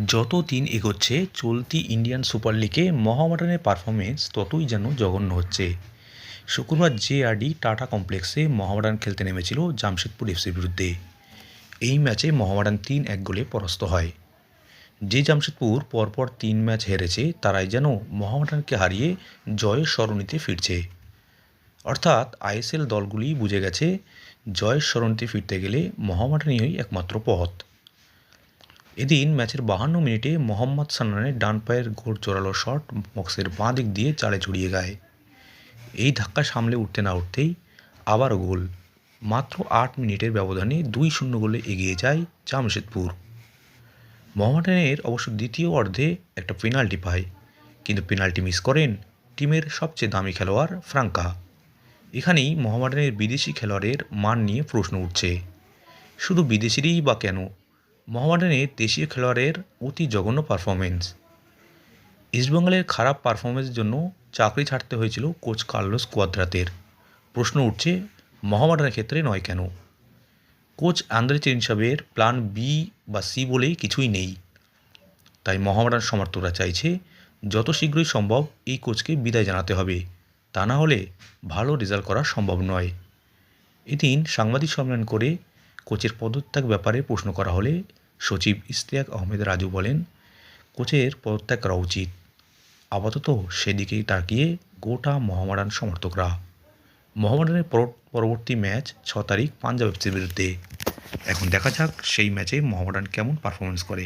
যত দিন এগোচ্ছে চলতি ইন্ডিয়ান সুপার লিগে মোহামেডানের পারফরমেন্স ততই যেন জঘন্য হচ্ছে। শুক্রবার জেআরডি টাটা কমপ্লেক্সে মোহামেডান খেলতে নেমেছিল জামশেদপুর এফসির বিরুদ্ধে। এই ম্যাচে মোহামেডান ৩-১ গোলে পরাস্ত হয়। যে জামশেদপুর পরপর ৩ ম্যাচ হেরেছে তারাই যেন মোহামেডানকে হারিয়ে জয়ের সরণিতে ফিরছে। অর্থাৎ আইএসএল দলগুলি বুঝে গেছে জয়ের সরণিতে ফিরতে গেলে মোহামেডানই একমাত্র পথ। এদিন ম্যাচের ৫২ মিনিটে মোহাম্মদ সান্নানের ডান পায়ের গোল জোরালো শট বক্সের বাঁ দিক দিয়ে চালে জড়িয়ে গায়। এই ধাক্কা সামলে উঠতে না উঠতেই আবারও গোল। মাত্র ৮ মিনিটের ব্যবধানে ২-০ গোলে এগিয়ে যায় জামশেদপুর। মোহামেডানের অবশ্য দ্বিতীয় অর্ধে একটা পেনাল্টি পায়, কিন্তু পেনাল্টি মিস করেন টিমের সবচেয়ে দামি খেলোয়াড় ফ্রাঙ্কা। এখানেই মোহামেডানের বিদেশি খেলোয়াড়ের মান নিয়ে প্রশ্ন উঠছে। শুধু বিদেশিরই বা কেন, মোহামেডানের দেশীয় খেলোয়াড়ের অতি জঘন্য পারফরমেন্স। ইস্টবেঙ্গলের খারাপ পারফরমেন্সের জন্য চাকরি ছাড়তে হয়েছিল কোচ কার্লোস কোয়াদ্রাতের। প্রশ্ন উঠছে মোহামেডানের ক্ষেত্রে নয় কেন? কোচ আন্দ্রে চিনচাভের প্ল্যান বি বা সি বলেই কিছুই নেই। তাই মোহামেডান সমর্থকরা চাইছে যত শীঘ্রই সম্ভব এই কোচকে বিদায় জানাতে হবে, তা না হলে ভালো রেজাল্ট করা সম্ভব নয়। এদিন সাংবাদিক সম্মেলন করে কোচের পদত্যাগ ব্যাপারে প্রশ্ন করা হলে সচিব ইশতিয়াক আহমেদ রাজু বলেন, কোচের পদত্যাগ করা উচিত। আপাতত সেদিকেই তাকিয়ে গোটা মোহামেডান সমর্থকরা। মোহামেডানের পরবর্তী ম্যাচ ৬ তারিখ পাঞ্জাব এফসির বিরুদ্ধে। এখন দেখা যাক সেই ম্যাচে মোহামেডান কেমন পারফরমেন্স করে।